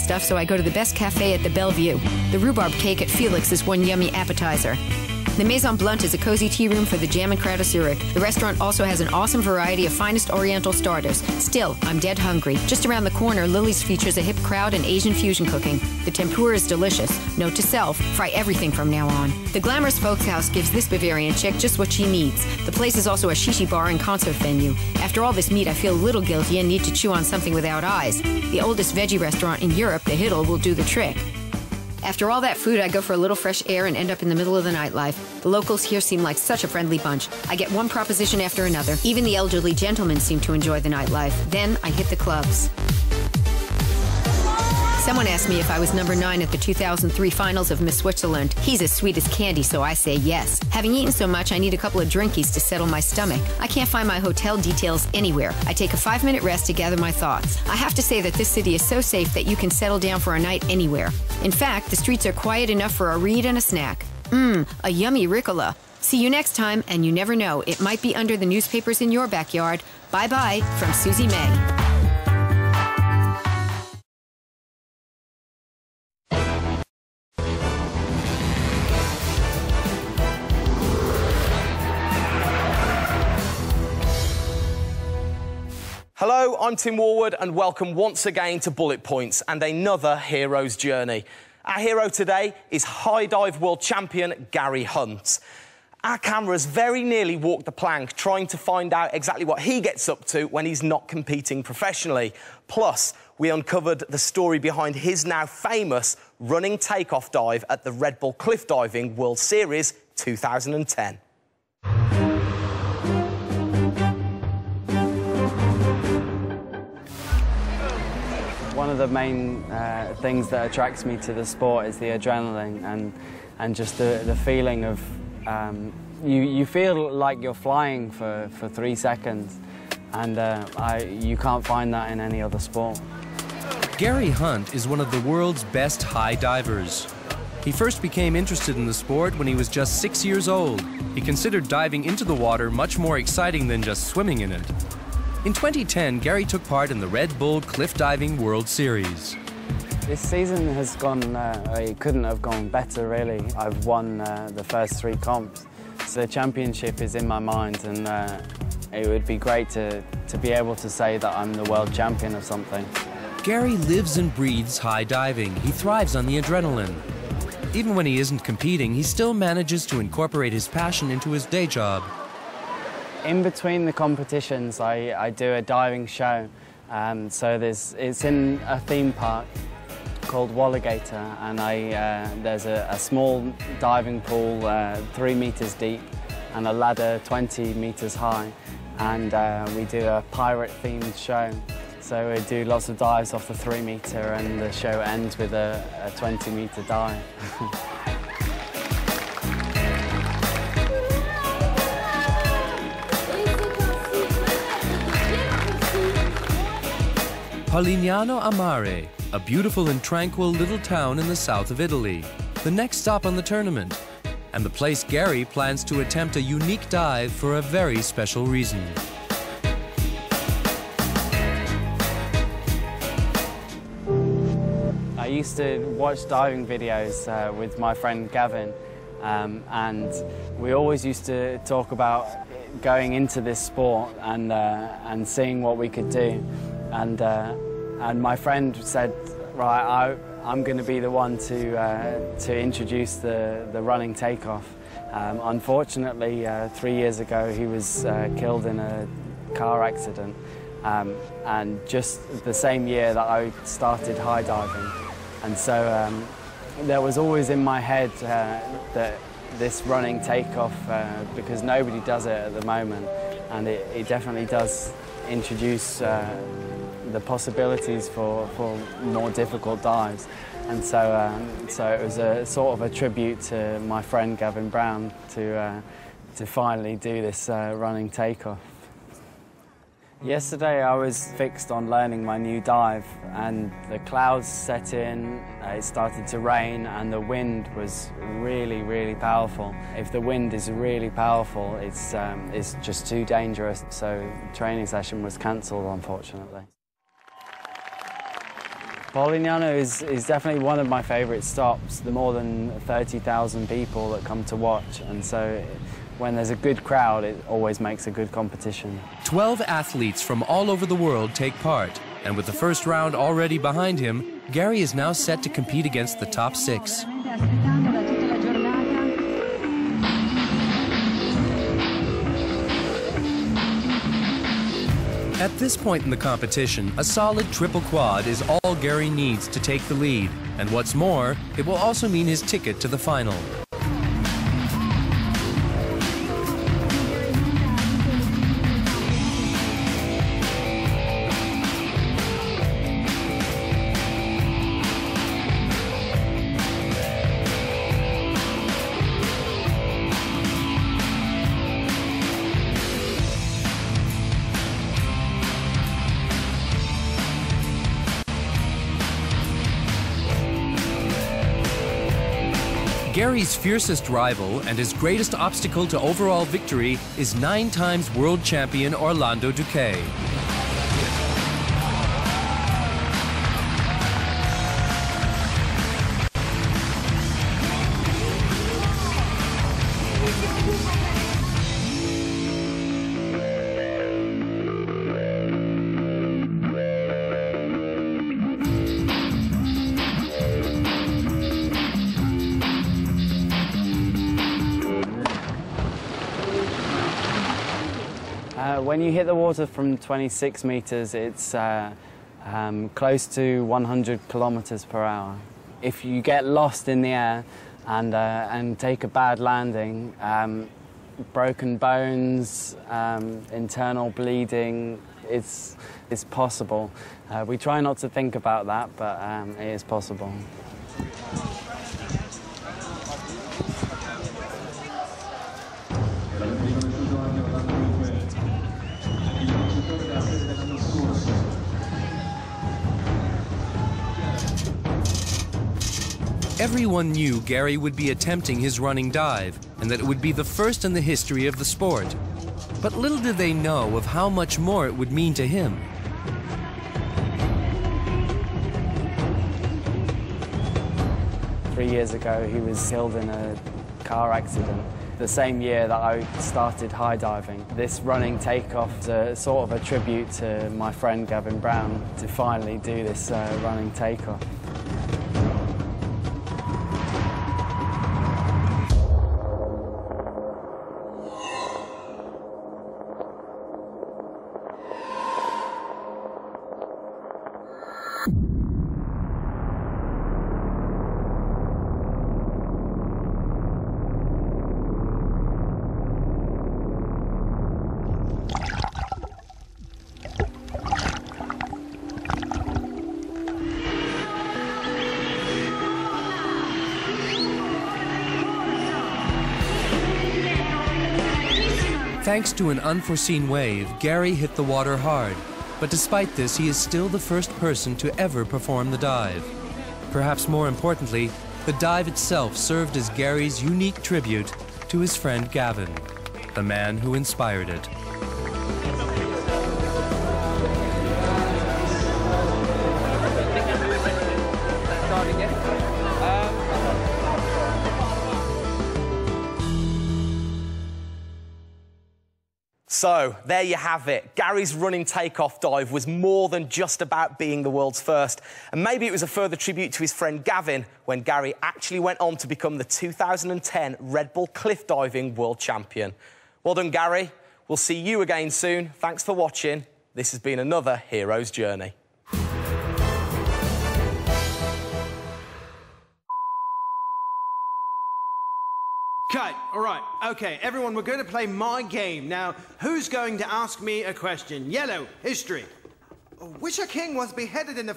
stuff, so I go to the best cafe at the Bellevue. The rhubarb cake at Felix is one yummy appetizer. The Maison Blunt is a cozy tea room for the jam and crowd of Zurich. The restaurant also has an awesome variety of finest oriental starters. Still, I'm dead hungry. Just around the corner, Lily's features a hip crowd and Asian fusion cooking. The tempura is delicious. Note to self, fry everything from now on. The glamorous Volkshaus gives this Bavarian chick just what she needs. The place is also a shishi bar and concert venue. After all this meat, I feel a little guilty and need to chew on something without eyes. The oldest veggie restaurant in Europe, the Hiddle, will do the trick. After all that food, I go for a little fresh air and end up in the middle of the nightlife. The locals here seem like such a friendly bunch. I get one proposition after another. Even the elderly gentlemen seem to enjoy the nightlife. Then I hit the clubs. Someone asked me if I was number 9 at the 2003 finals of Miss Switzerland. He's as sweet as candy, so I say yes. Having eaten so much, I need a couple of drinkies to settle my stomach. I can't find my hotel details anywhere. I take a 5-minute rest to gather my thoughts. I have to say that this city is so safe that you can settle down for a night anywhere. In fact, the streets are quiet enough for a read and a snack. A yummy Ricola. See you next time, and you never know, it might be under the newspapers in your backyard. Bye-bye from Susie May. Hello, I'm Tim Warwood and welcome once again to Bullet Points and another hero's journey. Our hero today is high dive world champion Gary Hunt. Our cameras very nearly walked the plank trying to find out exactly what he gets up to when he's not competing professionally. Plus, we uncovered the story behind his now famous running takeoff dive at the Red Bull Cliff Diving World Series 2010. One of the main things that attracts me to the sport is the adrenaline and just the feeling of you feel like you're flying for 3 seconds, and you can't find that in any other sport. Gary Hunt is one of the world's best high divers. He first became interested in the sport when he was just 6 years old. He considered diving into the water much more exciting than just swimming in it. In 2010, Gary took part in the Red Bull Cliff Diving World Series. This season has gone, it couldn't have gone better really. I've won the first 3 comps. So the championship is in my mind, and it would be great to be able to say that I'm the world champion of something. Gary lives and breathes high diving. He thrives on the adrenaline. Even when he isn't competing, he still manages to incorporate his passion into his day job. In between the competitions, I do a diving show. So it's in a theme park called Walligator, and there's a small diving pool 3 meters deep and a ladder 20 meters high, and we do a pirate-themed show. So we do lots of dives off the 3 meter, and the show ends with a 20-meter dive. Polignano a Mare, a beautiful and tranquil little town in the south of Italy. The next stop on the tournament, and the place Gary plans to attempt a unique dive for a very special reason. I used to watch diving videos with my friend Gavin, and we always used to talk about going into this sport and seeing what we could do. And my friend said, right, I'm going to be the one to introduce the running takeoff. Unfortunately, 3 years ago, he was killed in a car accident, and just the same year that I started high diving. And so there was always in my head that this running takeoff, because nobody does it at the moment, and it definitely does introduce the possibilities for more difficult dives. And so it was a sort of a tribute to my friend Gavin Brown to finally do this running takeoff. Yesterday I was fixed on learning my new dive, and the clouds set in, it started to rain, and the wind was really, really powerful. If the wind is really powerful, it's just too dangerous, so the training session was cancelled, unfortunately. Polignano is definitely one of my favourite stops. There are more than 30,000 people that come to watch, and so when there's a good crowd, it always makes a good competition. 12 athletes from all over the world take part, and with the first round already behind him, Gary is now set to compete against the top 6. At this point in the competition, a solid triple quad is all Gary needs to take the lead, and what's more, it will also mean his ticket to the final. Gary's fiercest rival and his greatest obstacle to overall victory is 9-time world champion Orlando Duque. When you hit the water from 26 meters, it's close to 100 kilometers per hour. If you get lost in the air and take a bad landing, broken bones, internal bleeding, it's possible. We try not to think about that, but it is possible. Everyone knew Gary would be attempting his running dive, and that it would be the first in the history of the sport. But little did they know of how much more it would mean to him. Three years ago, he was killed in a car accident. The same year that I started high diving. This running takeoff is a sort of a tribute to my friend Gavin Brown to finally do this running takeoff. Thanks to an unforeseen wave, Gary hit the water hard. But despite this, he is still the first person to ever perform the dive. Perhaps more importantly, the dive itself served as Gary's unique tribute to his friend Gavin, the man who inspired it. So, there you have it. Gary's running takeoff dive was more than just about being the world's first. And maybe it was a further tribute to his friend Gavin when Gary actually went on to become the 2010 Red Bull Cliff Diving World Champion. Well done, Gary. We'll see you again soon. Thanks for watching. This has been another Hero's Journey. Okay, all right, okay, everyone, we're going to play my game. Now, who's going to ask me a question? Yellow, history. Which king was beheaded in the